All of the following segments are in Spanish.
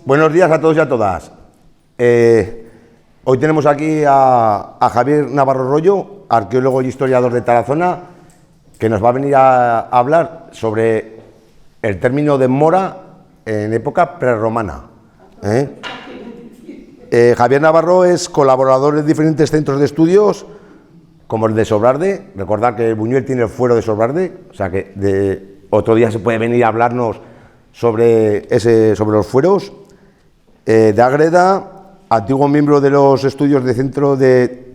Buenos días a todos y a todas. Hoy tenemos aquí a Javier Navarro Rollo, arqueólogo y historiador de Tarazona, que nos va a venir a hablar sobre el término de mora en época prerromana. Javier Navarro es colaborador de diferentes centros de estudios, como el de Sobrarde. Recordad que Buñuel tiene el fuero de Sobrarde, o sea que otro día se puede venir a hablarnos sobre los fueros. De Ágreda, antiguo miembro de los estudios de centro de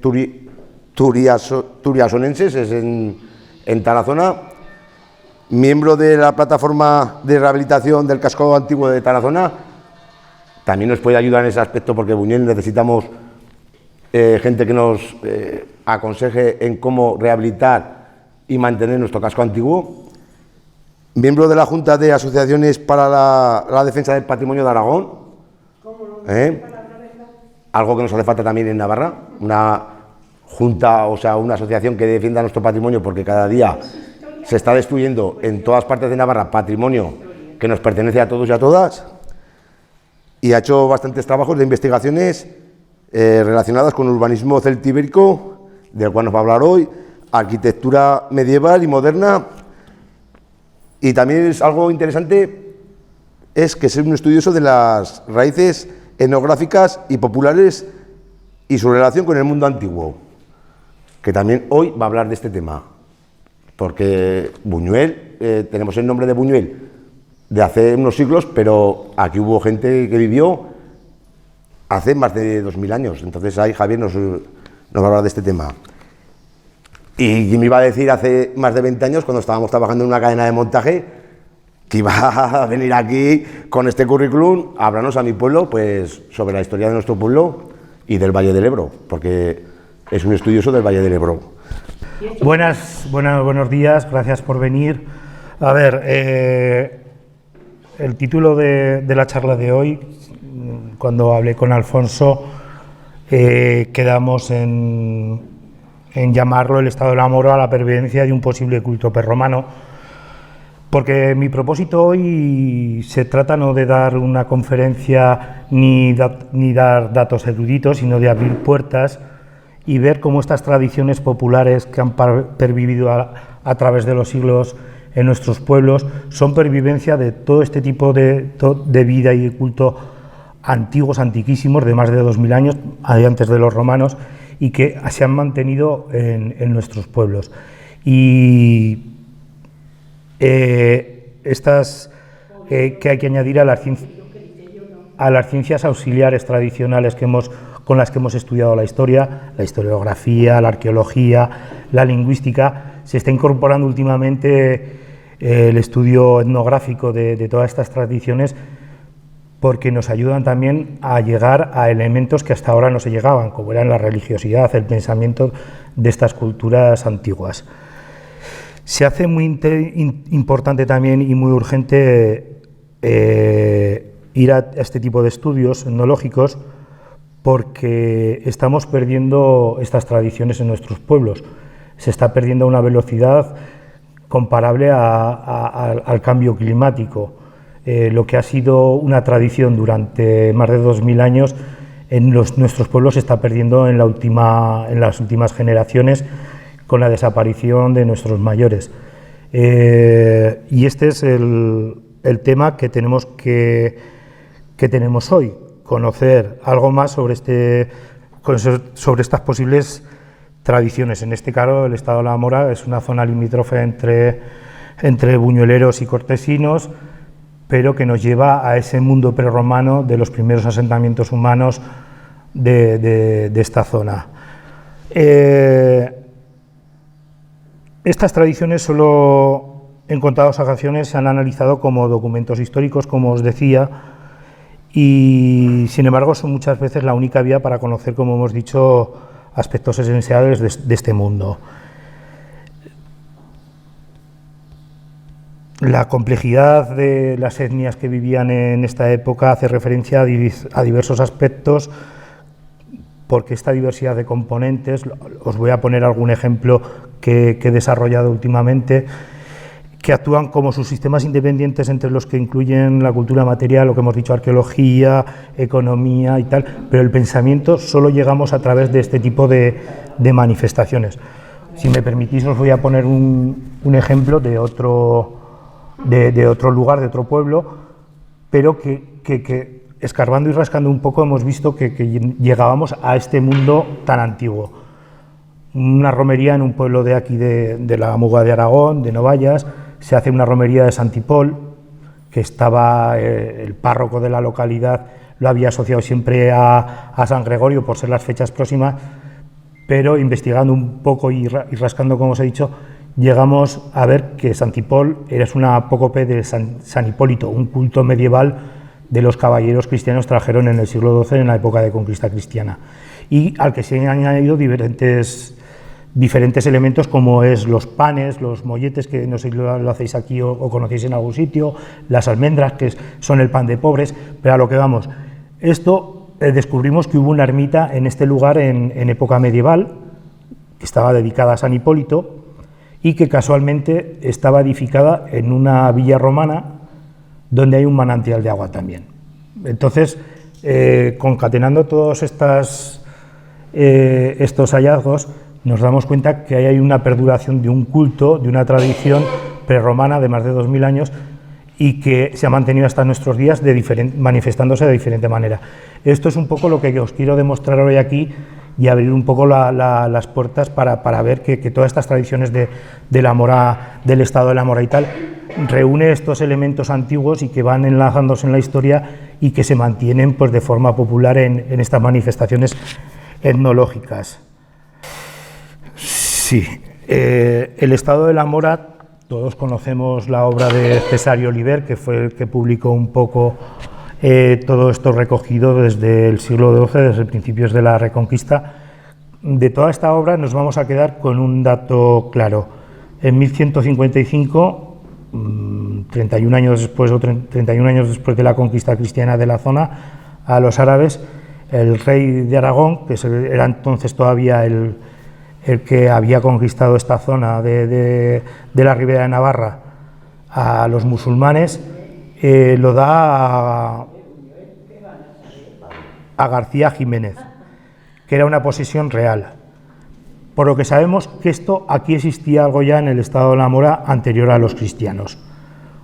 Turiasonenses, es en Tarazona, miembro de la plataforma de rehabilitación del casco antiguo de Tarazona. También nos puede ayudar en ese aspecto, porque Buñuel necesitamos gente que nos aconseje en cómo rehabilitar y mantener nuestro casco antiguo. Miembro de la Junta de Asociaciones para la Defensa del Patrimonio de Aragón. Algo que nos hace falta también en Navarra, una junta, o sea, una asociación que defienda nuestro patrimonio, porque cada día se está destruyendo en todas partes de Navarra patrimonio que nos pertenece a todos y a todas, y ha hecho bastantes trabajos de investigaciones relacionadas con urbanismo celtibérico, del cual nos va a hablar hoy, arquitectura medieval y moderna, y también es algo interesante, es que es un estudioso de las raíces etnográficas y populares y su relación con el mundo antiguo, que también hoy va a hablar de este tema, porque Buñuel, tenemos el nombre de Buñuel de hace unos siglos, pero aquí hubo gente que vivió hace más de 2000 años, entonces ahí Javier nos va a hablar de este tema. Y me iba a decir hace más de 20 años, cuando estábamos trabajando en una cadena de montaje, que iba a venir aquí con este currículum a hablarnos a mi pueblo, pues sobre la historia de nuestro pueblo y del Valle del Ebro, porque es un estudioso del Valle del Ebro. Buenos días, gracias por venir. A ver, el título de la charla de hoy, cuando hablé con Alfonso, quedamos en llamarlo el estado de la mora a la pervivencia de un posible culto prerromano, porque mi propósito hoy se trata no de dar una conferencia ni dar datos eruditos, sino de abrir puertas y ver cómo estas tradiciones populares que han pervivido a través de los siglos en nuestros pueblos son pervivencia de todo este tipo de vida y de culto antiguos, antiquísimos, de más de 2000 años, antes de los romanos, y que se han mantenido en nuestros pueblos. Y estas que hay que añadir a las ciencias auxiliares tradicionales con las que hemos estudiado la historia, la historiografía, la arqueología, la lingüística. Se está incorporando últimamente el estudio etnográfico de todas estas tradiciones, porque nos ayudan también a llegar a elementos que hasta ahora no se llegaban, como eran la religiosidad, el pensamiento de estas culturas antiguas. Se hace muy importante también y muy urgente ir a este tipo de estudios etnológicos, porque estamos perdiendo estas tradiciones en nuestros pueblos. Se está perdiendo a una velocidad comparable al cambio climático. Lo que ha sido una tradición durante más de 2000 años en nuestros pueblos se está perdiendo en las últimas generaciones, con la desaparición de nuestros mayores. Y este es el tema que tenemos hoy, conocer algo más sobre estas posibles tradiciones. En este caso, el estado de la Mora es una zona limítrofe entre buñueleros y cortesinos, pero que nos lleva a ese mundo prerromano de los primeros asentamientos humanos de esta zona. Estas tradiciones solo en contadas ocasiones se han analizado como documentos históricos, como os decía, y sin embargo son muchas veces la única vía para conocer, como hemos dicho, aspectos esenciales de este mundo. La complejidad de las etnias que vivían en esta época hace referencia a diversos aspectos, porque esta diversidad de componentes, os voy a poner algún ejemplo que he desarrollado últimamente, que actúan como subsistemas independientes entre los que incluyen la cultura material, lo que hemos dicho, arqueología, economía y tal, pero el pensamiento solo llegamos a través de este tipo de manifestaciones. Si me permitís, os voy a poner un ejemplo de otro lugar, de otro pueblo, pero que escarbando y rascando un poco hemos visto que llegábamos a este mundo tan antiguo. Una romería en un pueblo de aquí de la Muga de Aragón, de Novallas, se hace una romería de Santipol, que estaba el párroco de la localidad, lo había asociado siempre a San Gregorio por ser las fechas próximas, pero investigando un poco y rascando, como os he dicho, llegamos a ver que Santipol era una apócope de San Hipólito, un culto medieval de los caballeros cristianos trajeron en el siglo XII, en la época de conquista cristiana, y al que se han añadido diferentes elementos, como es los panes, los molletes, que no sé si lo hacéis aquí o conocéis en algún sitio, las almendras, que son el pan de pobres, pero a lo que vamos. Esto descubrimos que hubo una ermita en este lugar en época medieval, que estaba dedicada a San Hipólito, y que casualmente estaba edificada en una villa romana, donde hay un manantial de agua también. Entonces, concatenando todos estos hallazgos, nos damos cuenta que hay una perduración de un culto, de una tradición prerromana de más de 2000 años y que se ha mantenido hasta nuestros días manifestándose de diferente manera. Esto es un poco lo que os quiero demostrar hoy aquí y abrir un poco las puertas para ver que todas estas tradiciones de la mora, del estado de la mora y tal, reúne estos elementos antiguos y que van enlazándose en la historia y que se mantienen pues, de forma popular en estas manifestaciones etnológicas. Sí, el estado de la mora, todos conocemos la obra de Cesare Oliver, que fue el que publicó un poco todo esto recogido desde el siglo XII, desde principios de la Reconquista. De toda esta obra nos vamos a quedar con un dato claro. En 1155, 31 años después de la conquista cristiana de la zona, a los árabes, el rey de Aragón, que era entonces todavía el que había conquistado esta zona de la Ribera de Navarra, a los musulmanes, lo da a García Jiménez, que era una posesión real. Por lo que sabemos que aquí existía algo ya en el estado de la mora anterior a los cristianos.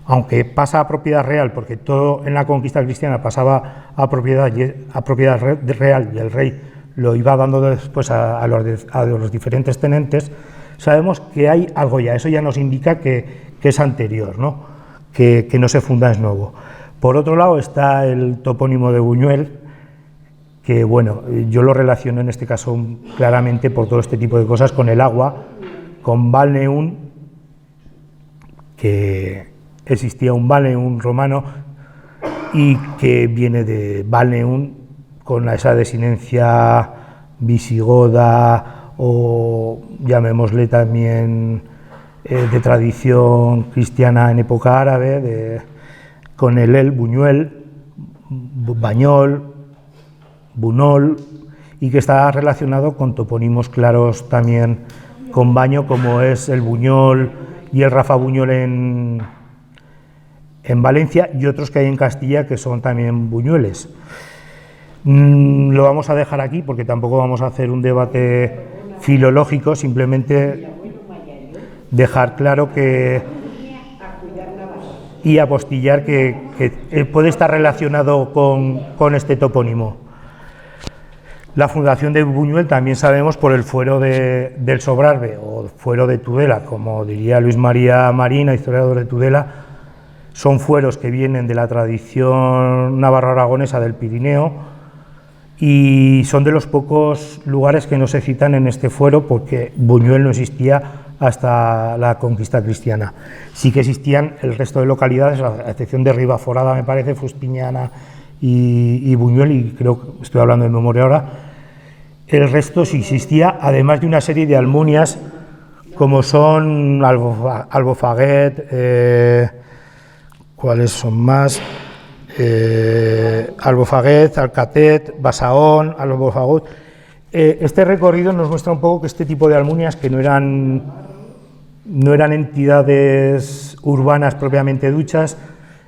Aunque pasa a propiedad real, porque todo en la conquista cristiana pasaba a propiedad real y el rey lo iba dando después a los diferentes tenentes, sabemos que hay algo ya, eso ya nos indica que es anterior, ¿no? Que no se funda, es nuevo. Por otro lado está el topónimo de Buñuel, que bueno, yo lo relaciono en este caso claramente por todo este tipo de cosas con el agua, con Balneún, que existía un Balneún romano y que viene de Balneún, con esa desinencia visigoda o llamémosle también de tradición cristiana en época árabe, con el Buñuel, Bañol, Bunol, y que está relacionado con topónimos claros también con Baño, como es el Buñol y el Rafa Buñol en Valencia, y otros que hay en Castilla que son también buñueles. Lo vamos a dejar aquí porque tampoco vamos a hacer un debate filológico, simplemente dejar claro y apostillar que puede estar relacionado con este topónimo. La fundación de Buñuel también sabemos por el fuero del Sobrarbe o fuero de Tudela, como diría Luis María Marina, historiador de Tudela. Son fueros que vienen de la tradición navarro-aragonesa del Pirineo y son de los pocos lugares que no se citan en este fuero porque Buñuel no existía hasta la conquista cristiana. Sí que existían el resto de localidades, a excepción de Ribaforada, me parece, Fustiñana y Buñuel, y creo que estoy hablando de memoria ahora. El resto sí existía, además de una serie de almunias como son Albofaguet, ¿cuáles son más? Albofaguet, Alcatet, Basaón, Albofagut. Este recorrido nos muestra un poco que este tipo de almunias, que no eran no eran entidades urbanas propiamente dichas,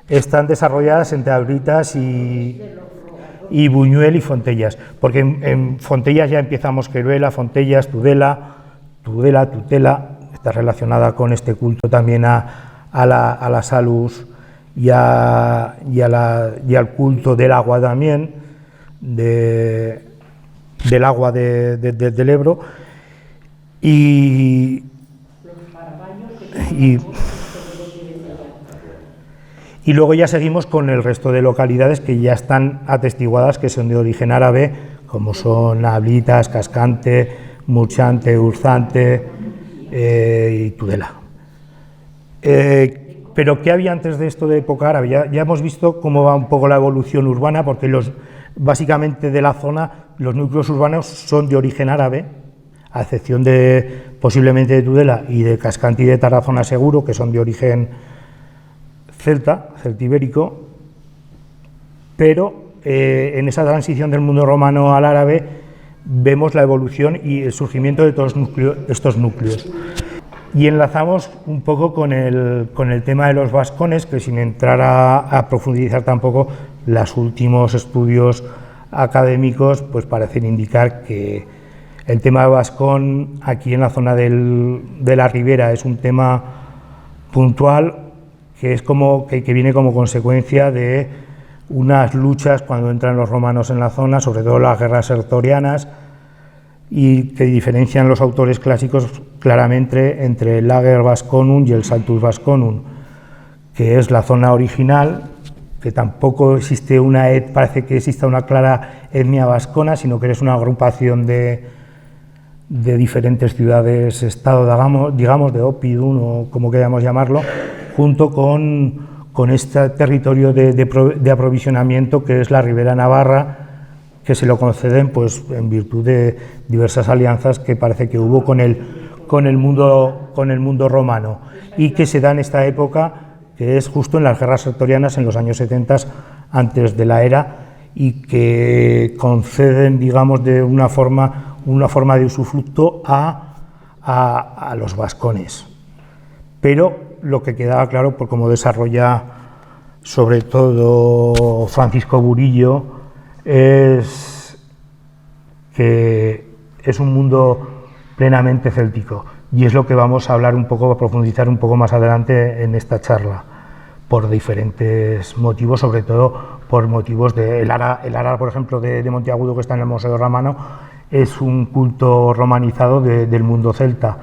están desarrolladas entre Abritas y Buñuel y Fontellas, porque en Fontellas ya empieza Mosqueruela, Fontellas, Tudela, Tutela, está relacionada con este culto también a la salus y al culto del agua también, del agua del Ebro, y luego ya seguimos con el resto de localidades que ya están atestiguadas, que son de origen árabe, como son Ablitas, Cascante, Murchante, Urzante y Tudela. Pero ¿qué había antes de esto de época árabe? Ya hemos visto cómo va un poco la evolución urbana, porque básicamente de la zona los núcleos urbanos son de origen árabe, a excepción de posiblemente de Tudela y de Cascante y de Tarazona seguro, que son de origen celtibérico, pero en esa transición del mundo romano al árabe vemos la evolución y el surgimiento de todos estos núcleos. Y enlazamos un poco con el tema de los vascones, que sin entrar a profundizar tampoco, los últimos estudios académicos pues parecen indicar que el tema de vascón aquí en la zona de la ribera es un tema puntual, que es que viene como consecuencia de unas luchas cuando entran los romanos en la zona, sobre todo las guerras sertorianas, y que diferencian los autores clásicos claramente entre el Lager Vasconum y el Saltus Vasconum, que es la zona original, que tampoco existe parece que exista una clara etnia vascona, sino que es una agrupación de diferentes ciudades-estado, digamos, de Oppidum, o como queramos llamarlo, junto con este territorio de aprovisionamiento que es la Ribera Navarra, que se lo conceden pues en virtud de diversas alianzas que parece que hubo con el mundo romano, y que se da en esta época, que es justo en las guerras sertorianas en los años 70 antes de la era, y que conceden, digamos, de una forma de usufructo a los vascones. Pero lo que quedaba claro, por cómo desarrolla sobre todo Francisco Burillo, es que es un mundo plenamente céltico, y es lo que vamos a hablar un poco, a profundizar un poco más adelante en esta charla, por diferentes motivos, sobre todo por motivos el Ara, por ejemplo, de Monteagudo, que está en el Museo Romano, es un culto romanizado del mundo celta.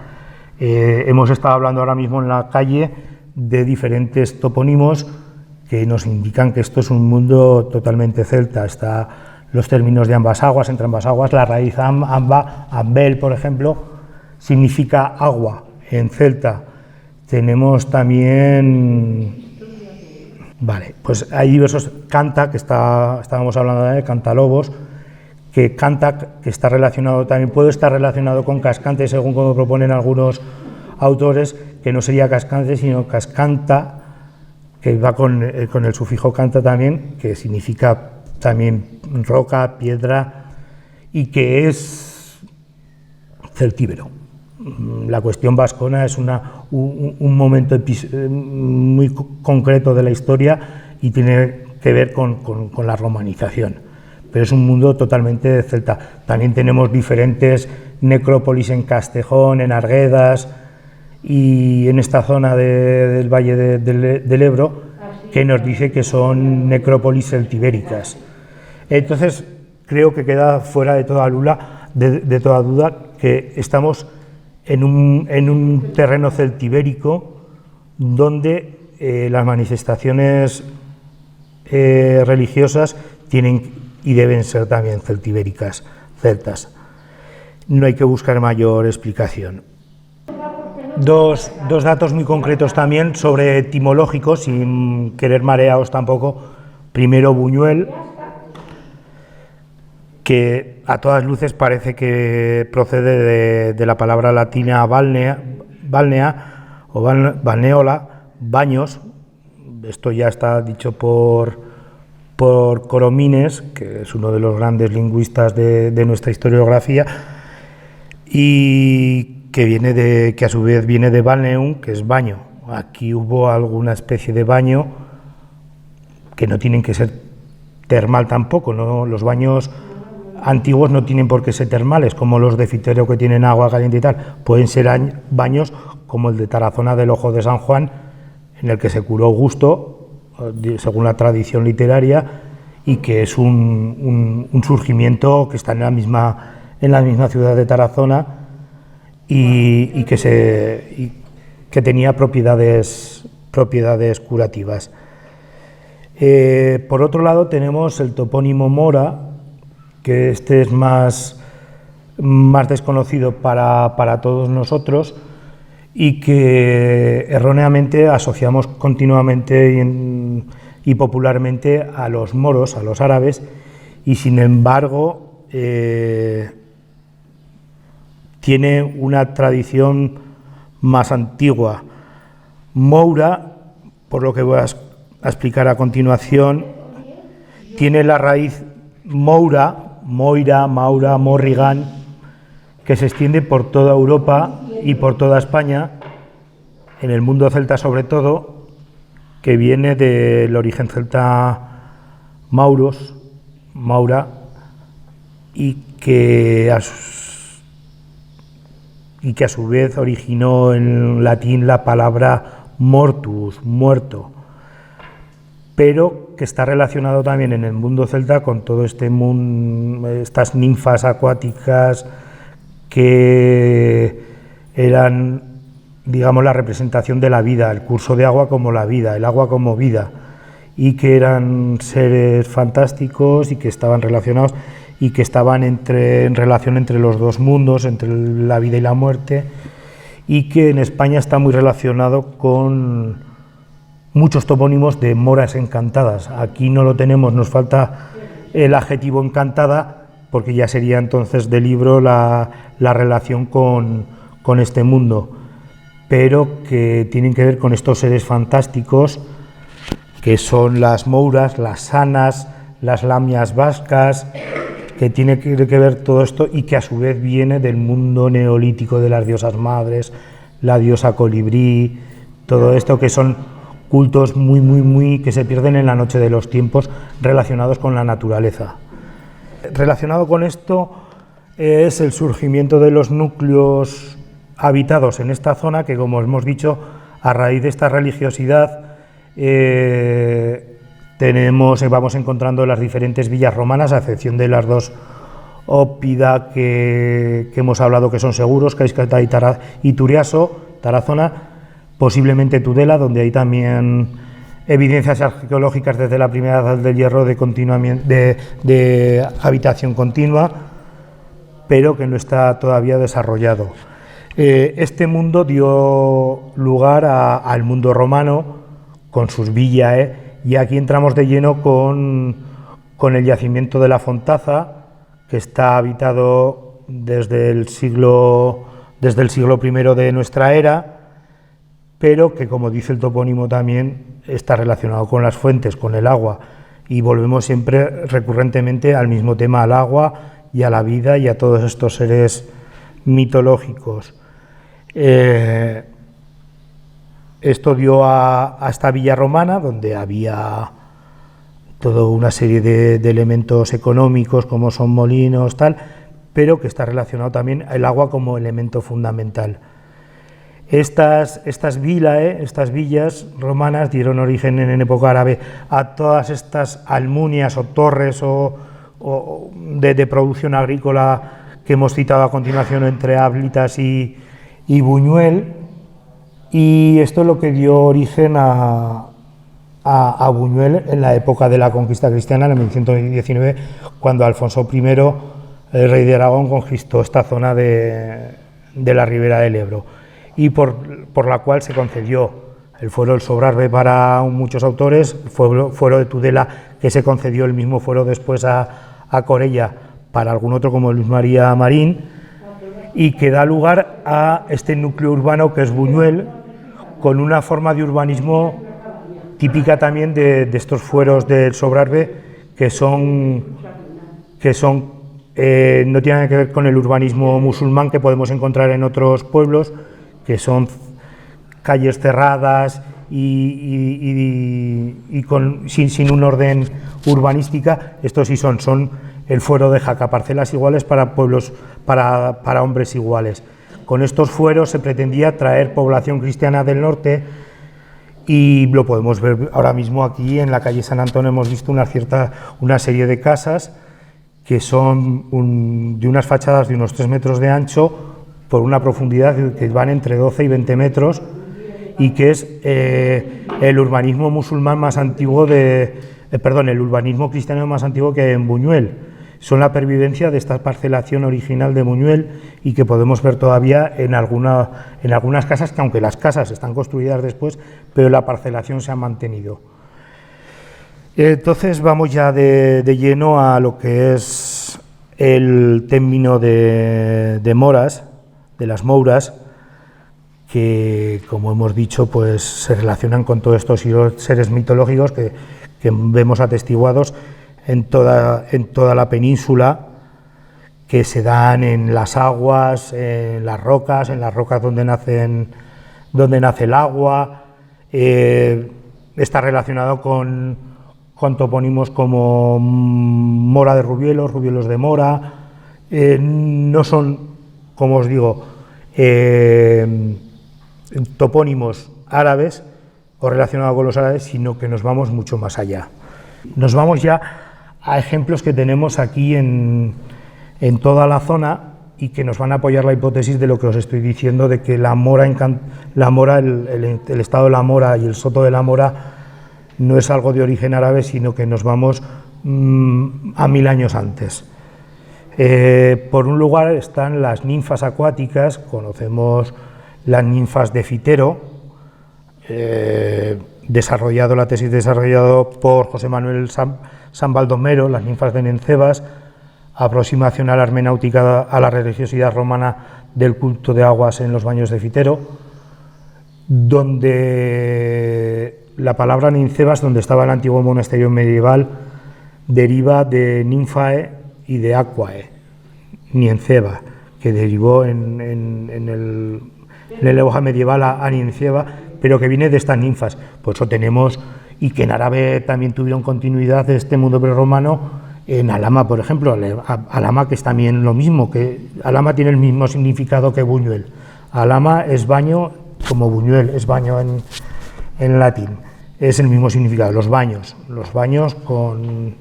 Hemos estado hablando ahora mismo en la calle de diferentes topónimos que nos indican que esto es un mundo totalmente celta. Está los términos de ambas aguas, entre ambas aguas, la raíz amba, ambel, por ejemplo, significa agua en celta. Tenemos también, vale, pues hay diversos canta, que estábamos hablando de Cantalobos, que canta, que está relacionado también, puede estar relacionado con cascante, según como proponen algunos autores, que no sería cascante, sino cascanta, que va con el sufijo canta también, que significa también roca, piedra, y que es celtíbero. La cuestión vascona es un momento muy concreto de la historia y tiene que ver con la romanización, pero es un mundo totalmente celta. También tenemos diferentes necrópolis en Castejón, en Arguedas y en esta zona del Valle del Ebro, que nos dice que son necrópolis celtibéricas. Entonces, creo que queda fuera de toda duda que estamos en un terreno celtibérico donde las manifestaciones religiosas tienen y deben ser también celtibéricas, celtas. No hay que buscar mayor explicación. Dos datos muy concretos también sobre etimológicos, sin querer marearos tampoco. Primero, Buñuel, que a todas luces parece que procede de la palabra latina balnea o balneola, baños. Esto ya está dicho por Coromines, que es uno de los grandes lingüistas de nuestra historiografía, y que a su vez viene de balneum, que es baño. Aquí hubo alguna especie de baño que no tienen que ser termal tampoco, ¿no? Los baños antiguos no tienen por qué ser termales, como los de Fitero que tienen agua caliente y tal. Pueden ser baños como el de Tarazona del Ojo de San Juan, en el que se curó Augusto, según la tradición literaria, y que es un surgimiento que está en la misma ciudad de Tarazona y que tenía propiedades curativas. Por otro lado tenemos el topónimo Mora, que este es más desconocido para todos nosotros y que erróneamente asociamos continuamente y popularmente a los moros, a los árabes, y sin embargo tiene una tradición más antigua. Moura, por lo que voy a explicar a continuación, tiene la raíz Moura, Moira, Maura, Morrigan, que se extiende por toda Europa y por toda España, en el mundo celta sobre todo, que viene del origen celta Mauros, Maura, y que a su vez originó en latín la palabra mortus, muerto, pero que está relacionado también en el mundo celta con todo este mundo, estas ninfas acuáticas que eran, digamos, la representación de la vida, el curso de agua como la vida, el agua como vida, y que eran seres fantásticos y que estaban relacionados y que estaban en relación entre los dos mundos, entre la vida y la muerte, y que en España está muy relacionado con muchos topónimos de moras encantadas. Aquí no lo tenemos, nos falta el adjetivo encantada, porque ya sería entonces de libro la relación con este mundo, pero que tienen que ver con estos seres fantásticos que son las mouras, las sanas, las lamias vascas, que tiene que ver todo esto y que a su vez viene del mundo neolítico de las diosas madres, la diosa colibrí, todo esto que son cultos muy que se pierden en la noche de los tiempos relacionados con la naturaleza. Relacionado con esto es el surgimiento de los núcleos habitados en esta zona que, como hemos dicho, a raíz de esta religiosidad vamos encontrando las diferentes villas romanas, a excepción de las dos Ópida que hemos hablado que son seguros, Caiscata y Turiaso, Tarazona, posiblemente Tudela, donde hay también evidencias arqueológicas desde la primera edad del hierro de habitación continua, pero que no está todavía desarrollado. Este mundo dio lugar al mundo romano con sus villas, y aquí entramos de lleno con el yacimiento de la Fontaza, que está habitado desde el siglo I de nuestra era, pero que, como dice el topónimo, también está relacionado con las fuentes, con el agua, y volvemos siempre recurrentemente al mismo tema, al agua y a la vida y a todos estos seres mitológicos. Esto dio a esta villa romana, donde había toda una serie de elementos económicos, como son molinos, tal, pero que está relacionado también el agua como elemento fundamental. Estas villas romanas dieron origen en época árabe a todas estas almunias o torres de producción agrícola que hemos citado a continuación entre Áblitas y Buñuel, y esto es lo que dio origen a Buñuel en la época de la conquista cristiana, en 1119, cuando Alfonso I, el rey de Aragón, conquistó esta zona de la ribera del Ebro, y por la cual se concedió el fuero del Sobrarbe para muchos autores, el fuero de Tudela, que se concedió el mismo fuero después a Corella para algún otro como Luis María Marín, y que da lugar a este núcleo urbano que es Buñuel, con una forma de urbanismo típica también de estos fueros del Sobrarbe, que son no tiene nada que ver con el urbanismo musulmán que podemos encontrar en otros pueblos, que son calles cerradas y sin un orden urbanística. Estos sí son el fuero de Jaca, parcelas iguales para pueblos, para hombres iguales. Con estos fueros se pretendía traer población cristiana del norte, y lo podemos ver ahora mismo aquí en la calle San Antonio. Hemos visto una serie de casas que son de unas fachadas de unos 3 metros de ancho por una profundidad que van entre 12 y 20 metros, y que es el urbanismo musulmán más antiguo el urbanismo cristiano más antiguo que hay en Buñuel. Son la pervivencia de esta parcelación original de Buñuel, y que podemos ver todavía en algunas casas, que aunque las casas están construidas después, pero la parcelación se ha mantenido. Entonces vamos ya de lleno a lo que es el término de moras, de las mouras, que, como hemos dicho, pues se relacionan con todos estos seres mitológicos que vemos atestiguados en toda la península, que se dan en las aguas, en las rocas donde nace el agua. Está relacionado con topónimos como Mora de Rubielos, Rubielos de Mora. No son, como os digo, topónimos árabes o relacionados con los árabes, sino que nos vamos mucho más allá. Nos vamos ya a ejemplos que tenemos aquí en toda la zona, y que nos van a apoyar la hipótesis de lo que os estoy diciendo, de que el estado de la Mora y el soto de la Mora no es algo de origen árabe, sino que nos vamos a 1000 años antes. Por un lugar están las ninfas acuáticas. Conocemos las ninfas de Fitero, la tesis desarrollado por José Manuel San Baldomero, las ninfas de Nencebas, aproximación a la hermenéutica, a la religiosidad romana del culto de aguas en los baños de Fitero, donde la palabra Nincebas, donde estaba el antiguo monasterio medieval, deriva de ninfae y de aquae, Nienceba, que derivó en el lenguaje medieval a Nienceba, pero que viene de estas ninfas. Por eso tenemos, y que en árabe también tuvieron continuidad de este mundo prerromano, en Alhama, por ejemplo. Alhama, que es también lo mismo, que Alhama tiene el mismo significado que Buñuel. Alhama es baño, como Buñuel es baño en latín, es el mismo significado. Los baños con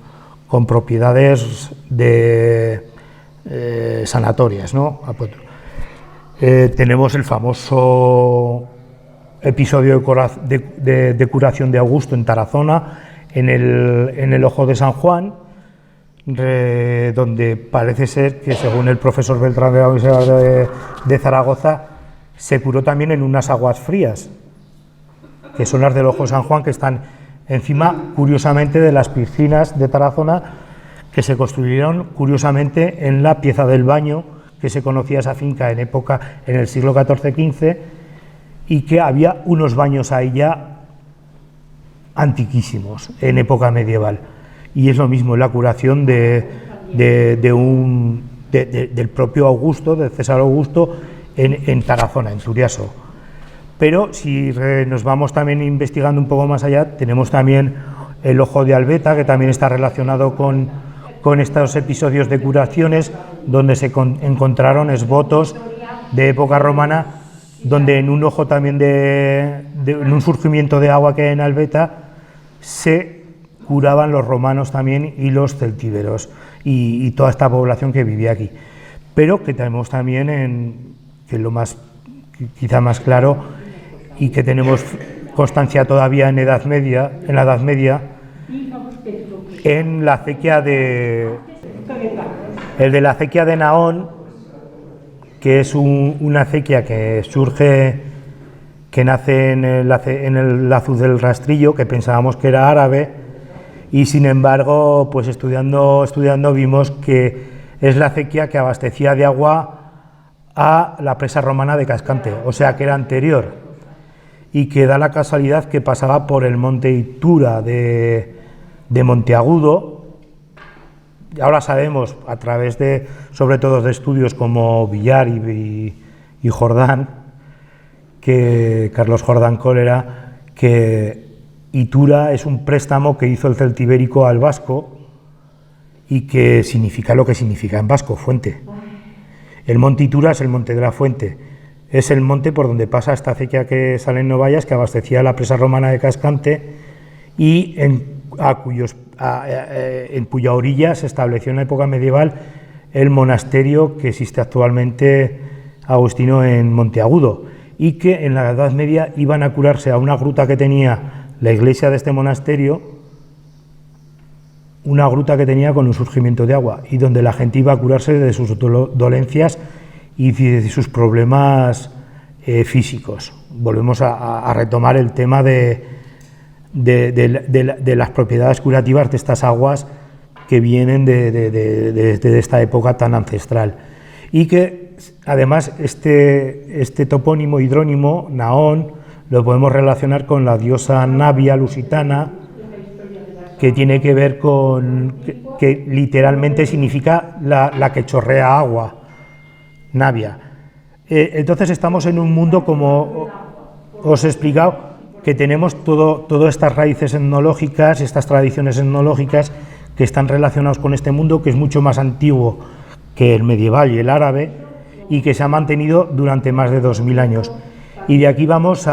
propiedades sanatorias, ¿no? Tenemos el famoso episodio de curación de Augusto en Tarazona, en el Ojo de San Juan, donde parece ser que, según el profesor Beltrán de la Universidad de Zaragoza, se curó también en unas aguas frías, que son las del Ojo de San Juan, que están encima, curiosamente, de las piscinas de Tarazona, que se construyeron, curiosamente, en la pieza del baño, que se conocía esa finca en el siglo XIV-XV, y que había unos baños ahí ya antiquísimos, en época medieval. Y es lo mismo, la curación del propio Augusto, de César Augusto, en Tarazona, en Turiaso. Pero si nos vamos también investigando un poco más allá, tenemos también el Ojo de Albeta, que también está relacionado con estos episodios de curaciones, donde se encontraron esbotos de época romana, donde en un ojo también en un surgimiento de agua que hay en Albeta, se curaban los romanos también y los celtíberos y toda esta población que vivía aquí. Pero que tenemos también, que es lo más, quizá más claro, y que tenemos constancia todavía en la Edad Media, en la acequia de la acequia de Nahón, que es una acequia que surge, que nace en el Azud del Rastrillo, que pensábamos que era árabe, y sin embargo, pues estudiando vimos que es la acequia que abastecía de agua a la presa romana de Cascante, o sea que era anterior, y que da la casualidad que pasaba por el monte Itura de Monteagudo, ahora sabemos, a través de, sobre todo de estudios como Villar y Jordán, que Carlos Jordán Cólera, que Itura es un préstamo que hizo el celtibérico al vasco y que significa lo que significa en vasco, fuente. El monte Itura es el monte de la fuente, es el monte por donde pasa esta acequia que sale en Novallas, que abastecía la presa romana de Cascante y en cuya orilla se estableció en la época medieval el monasterio que existe actualmente agustino en Monteagudo, y que en la Edad Media iban a curarse a una gruta que tenía la iglesia de este monasterio, una gruta que tenía con un surgimiento de agua, y donde la gente iba a curarse de sus dolencias y de sus problemas físicos. Volvemos a retomar el tema de las propiedades curativas de estas aguas que vienen de esta época tan ancestral, y que además este topónimo hidrónimo, Naón, lo podemos relacionar con la diosa Navia lusitana, que tiene que ver con, que literalmente significa la que chorrea agua, Navia. Entonces estamos en un mundo, como os he explicado, que tenemos todas estas raíces etnológicas, estas tradiciones etnológicas que están relacionados con este mundo, que es mucho más antiguo que el medieval y el árabe, y que se ha mantenido durante más de 2000 años. Y de aquí vamos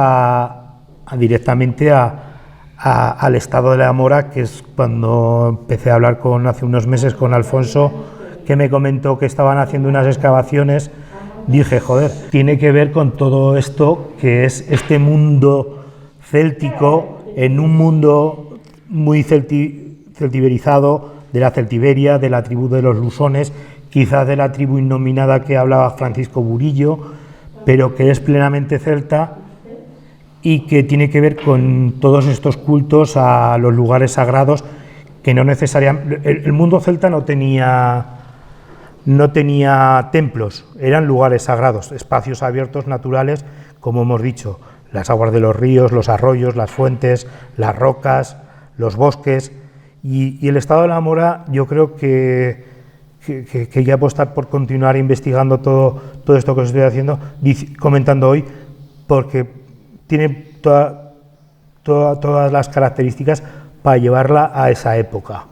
directamente al estado de la Mora, que es cuando empecé a hablar hace unos meses con Alfonso, que me comentó que estaban haciendo unas excavaciones. Dije, joder, tiene que ver con todo esto, que es este mundo céltico, en un mundo muy celtiberizado, de la Celtiberia, de la tribu de los lusones, quizás de la tribu innominada que hablaba Francisco Burillo, pero que es plenamente celta y que tiene que ver con todos estos cultos a los lugares sagrados, que no necesariamente... El mundo celta no tenía templos, eran lugares sagrados, espacios abiertos naturales, como hemos dicho, las aguas de los ríos, los arroyos, las fuentes, las rocas, los bosques, y el estado de la Mora, yo creo que hay que apostar por continuar investigando todo esto que os estoy comentando hoy, porque tiene todas las características para llevarla a esa época.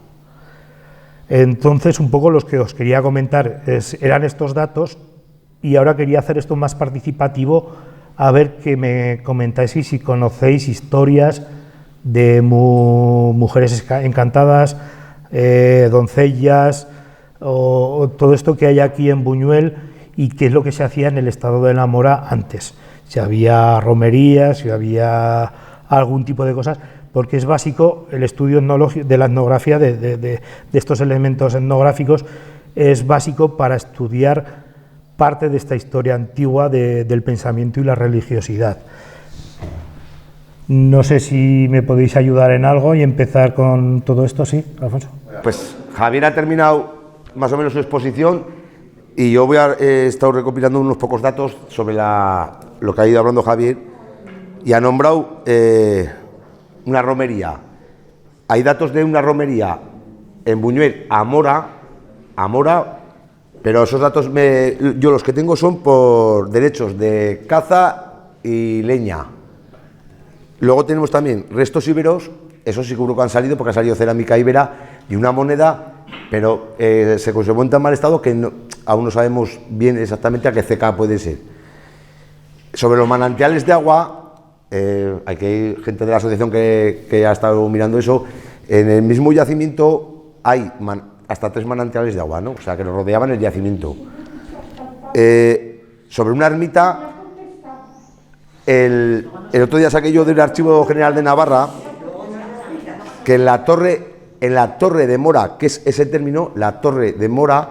Entonces, un poco los que os quería comentar eran estos datos, y ahora quería hacer esto más participativo, a ver que me comentáis si conocéis historias de mujeres encantadas, doncellas, o todo esto que hay aquí en Buñuel, y qué es lo que se hacía en el estado de la Mora antes, si había romerías, si había algún tipo de cosas, porque es básico el estudio de la etnografía, de estos elementos etnográficos, es básico para estudiar parte de esta historia antigua del pensamiento y la religiosidad. No sé si me podéis ayudar en algo y empezar con todo esto, ¿sí, Alfonso? Pues Javier ha terminado más o menos su exposición, y yo he estado recopilando unos pocos datos sobre lo que ha ido hablando Javier, y ha nombrado una romería. Hay datos de una romería en Buñuel a Mora, pero esos datos yo los que tengo son por derechos de caza y leña. Luego tenemos también restos íberos, esos sí que han salido, porque ha salido cerámica íbera y una moneda, pero se conservó en tan mal estado que aún no sabemos bien exactamente a qué ceca puede ser. Sobre los manantiales de agua, hay gente de la asociación que ha estado mirando eso. En el mismo yacimiento hay hasta 3 manantiales de agua, ¿no? O sea, que lo rodeaban el yacimiento. Sobre una ermita, el otro día saqué yo del Archivo General de Navarra que en la torre de Mora, que es ese término, la torre de Mora,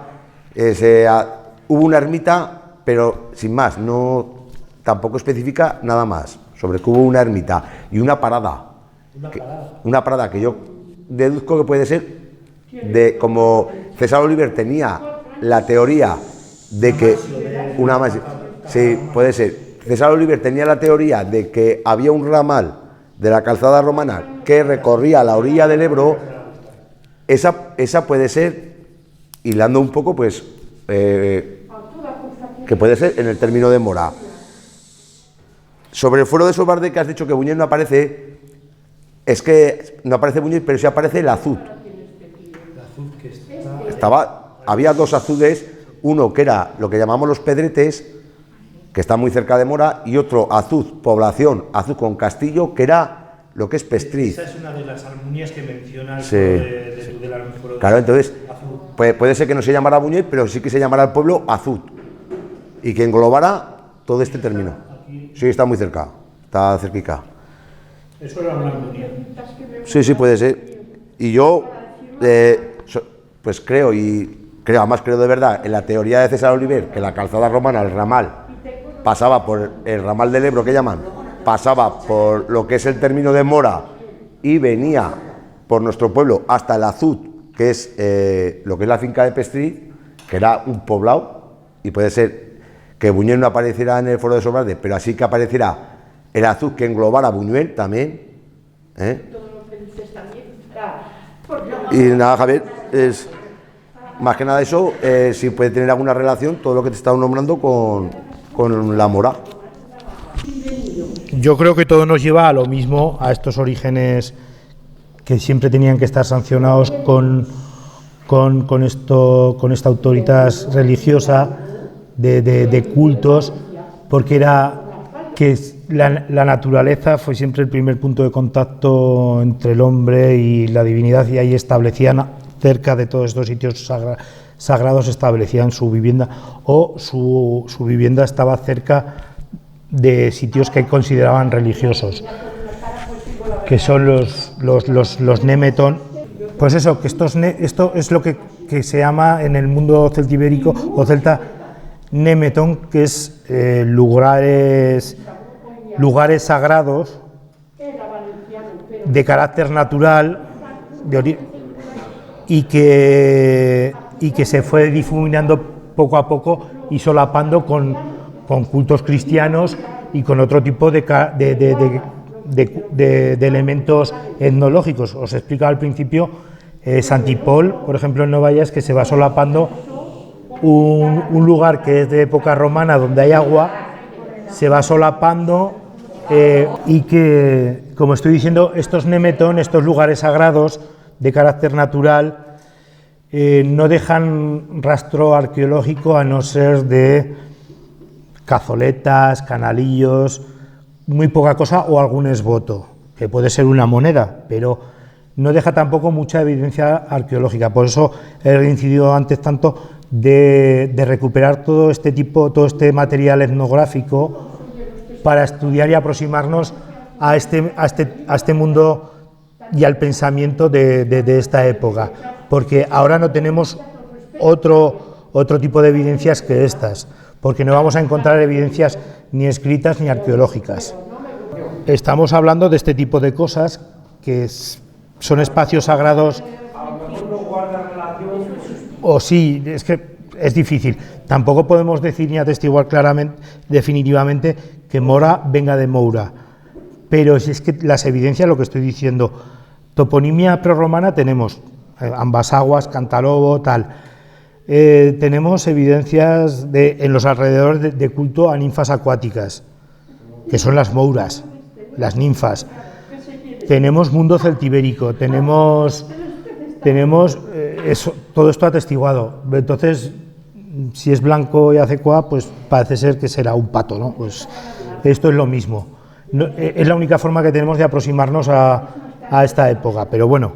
hubo una ermita, pero sin más, tampoco especifica nada más, sobre que hubo una ermita y una parada. Una parada que yo deduzco que puede ser como César Oliver tenía la teoría de que sí, puede ser. César Oliver tenía la teoría de que había un ramal de la calzada romana que recorría la orilla del Ebro. Esa puede ser hilando un poco, pues, que puede ser en el término de Mora. Sobre el fuero de Sobarde, que has dicho que Buñuel no aparece, es que no aparece Buñuel, pero sí aparece el azud. Había dos azudes, uno que era lo que llamamos los Pedretes, que está muy cerca de Mora, y otro azud, población, azud con castillo, que era lo que es Pestriz. Esa es una de las armonías que menciona el Sí, foro de claro, entonces puede ser que no se llamara Buñuel, pero sí que se llamara el pueblo Azud, y que englobara todo este término. Sí, está muy cerca, está cerquica. Eso era una armonía. Sí, puede ser. Y yo, pues creo, además creo de verdad, en la teoría de César Oliver, que la calzada romana, el ramal, pasaba por el ramal del Ebro, que llaman, pasaba por lo que es el término de Mora y venía por nuestro pueblo hasta el Azud, que es lo que es la finca de Pestriz, que era un poblado, y puede ser que Buñuel no apareciera en el foro de Sobrarde, pero así que apareciera el Azud, que englobara Buñuel también. Y nada, Javier, es más que nada eso, si puede tener alguna relación todo lo que te he estado nombrando con la Mora. Yo creo que todo nos lleva a lo mismo, a estos orígenes que siempre tenían que estar sancionados con esta autoridad religiosa de cultos, porque era que la naturaleza fue siempre el primer punto de contacto entre el hombre y la divinidad, y ahí establecían, cerca de todos estos sitios sagrados, establecían su vivienda, o su vivienda estaba cerca de sitios que consideraban religiosos, que son los nemeton. Pues eso, que esto es lo que se llama en el mundo celtibérico o celta nemeton, que es lugares sagrados de carácter natural y que se fue difuminando poco a poco y solapando con cultos cristianos y con otro tipo de elementos etnológicos. Os explicaba al principio, Santipol, por ejemplo, en Novayas, que se va solapando un lugar que es de época romana, donde hay agua, se va solapando, y que, como estoy diciendo, estos nemeton, estos lugares sagrados de carácter natural, no dejan rastro arqueológico a no ser de cazoletas, canalillos, muy poca cosa, o algún esboto, que puede ser una moneda, pero no deja tampoco mucha evidencia arqueológica. Por eso he incidido antes tanto de recuperar todo este material etnográfico para estudiar y aproximarnos a este mundo y al pensamiento de esta época, porque ahora no tenemos otro tipo de evidencias que estas, porque no vamos a encontrar evidencias ni escritas ni arqueológicas. Estamos hablando de este tipo de cosas que son espacios sagrados. O sí, es que es difícil. Tampoco podemos decir ni atestiguar claramente, definitivamente, que Mora venga de Moura. Pero si es que las evidencias, lo que estoy diciendo, toponimia prerromana tenemos, ambas aguas, Cantalobo, tal. Tenemos evidencias en los alrededores de culto a ninfas acuáticas, que son las mouras, las ninfas. Tenemos mundo celtibérico, tenemos todo esto atestiguado. Entonces, si es blanco y acecua, pues parece ser que será un pato, ¿no? Pues esto es lo mismo. No, es la única forma que tenemos de aproximarnos a esta época. Pero bueno,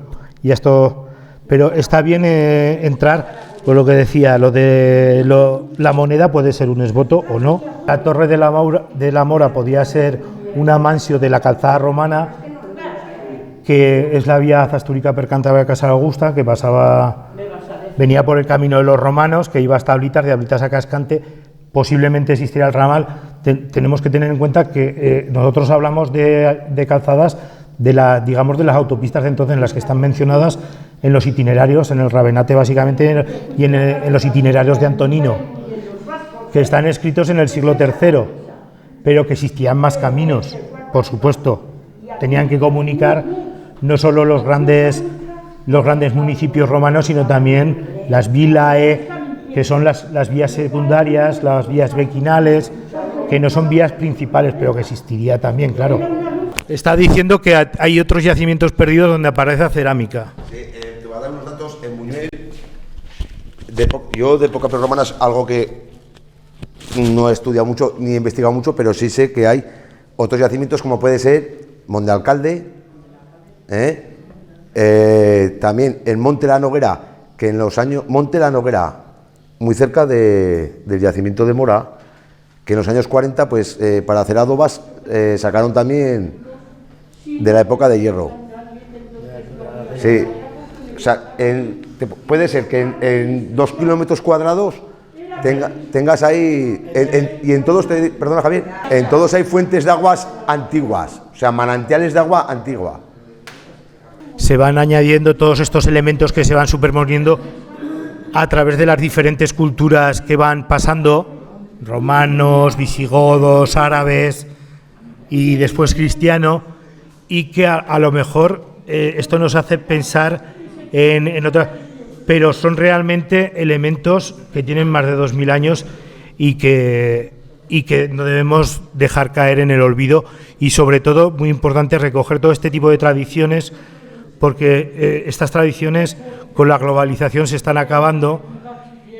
pero está bien entrar por lo que decía, la moneda puede ser un esboto o no. La torre de la Mora podía ser una mansio de la calzada romana, que es la vía zastúrica per Cántabra Casa Augusta, que venía por el camino de los romanos, que iba hasta Ablitas, de Ablitas a Cascante. Posiblemente existiera el ramal. Tenemos que tener en cuenta que nosotros hablamos de calzadas digamos de las autopistas de entonces, en las que están mencionadas en los itinerarios, en el Ravenate básicamente, y en los itinerarios de Antonino, que están escritos en el siglo III, pero que existían más caminos, por supuesto. Tenían que comunicar no solo los grandes municipios romanos, sino también las vilae, que son las vías secundarias, las vías vequinales, que no son vías principales, pero que existiría también, claro. Está diciendo que hay otros yacimientos perdidos donde aparece cerámica. Sí, te voy a dar unos datos en Buñuel. Yo de épocas prerromanas, algo que no he estudiado mucho ni he investigado mucho, pero sí sé que hay otros yacimientos como puede ser Monte Alcalde, también el Monte La Noguera, que en los años... Monte La Noguera, muy cerca del yacimiento de Mora, que en los años 40, pues para hacer adobas sacaron también de la época de hierro. Sí, o sea, puede ser que en 2 kilómetros cuadrados tengas ahí, y en todos, perdona Javier, en todos hay fuentes de aguas antiguas, o sea, manantiales de agua antigua. Se van añadiendo todos estos elementos que se van superponiendo a través de las diferentes culturas que van pasando, romanos, visigodos, árabes y después cristiano, y que a lo mejor esto nos hace pensar en otras, pero son realmente elementos que tienen más de 2000 años y que no debemos dejar caer en el olvido, y sobre todo, muy importante, recoger todo este tipo de tradiciones, porque estas tradiciones con la globalización se están acabando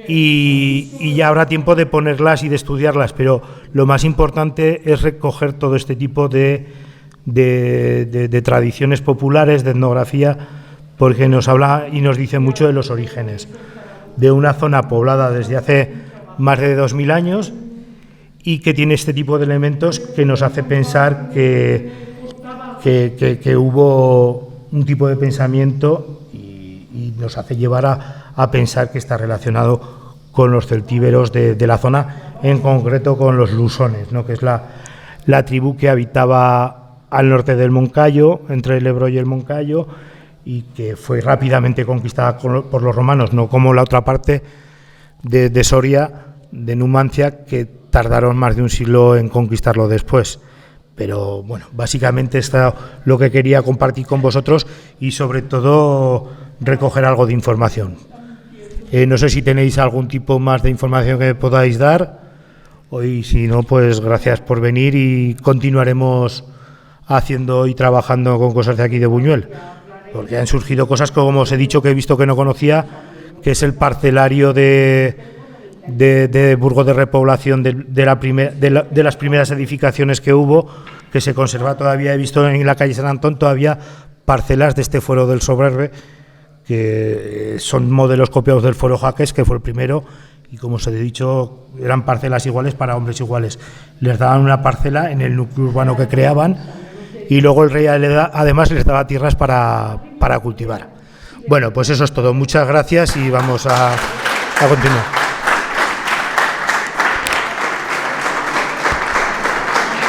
y ya habrá tiempo de ponerlas y de estudiarlas, pero lo más importante es recoger todo este tipo de tradiciones populares, de etnografía, porque nos habla y nos dice mucho de los orígenes de una zona poblada desde hace más de 2000 años y que tiene este tipo de elementos que nos hace pensar que hubo un tipo de pensamiento y nos hace llevar a pensar que está relacionado con los celtíberos de la zona, en concreto con los lusones, ¿no?, que es la tribu que habitaba al norte del Moncayo, entre el Ebro y el Moncayo, y que fue rápidamente conquistada por los romanos, no como la otra parte de Soria, de Numancia, que tardaron más de un siglo en conquistarlo después. Pero bueno, básicamente esto es lo que quería compartir con vosotros y sobre todo recoger algo de información. No sé si tenéis algún tipo más de información que me podáis dar, y si no, pues gracias por venir y continuaremos haciendo y trabajando con cosas de aquí de Buñuel, porque han surgido cosas, como os he dicho, que he visto que no conocía, que es el parcelario de Burgos de Repoblación de las primeras edificaciones que hubo, que se conserva todavía. He visto en la calle San Antón todavía parcelas de este fuero del Sobrerbe, que son modelos copiados del fuero Jaques, que fue el primero, y como os he dicho, eran parcelas iguales para hombres iguales. Les daban una parcela en el núcleo urbano que creaban, y luego el rey además les daba tierras para cultivar. Bueno, pues eso es todo. Muchas gracias y vamos a continuar.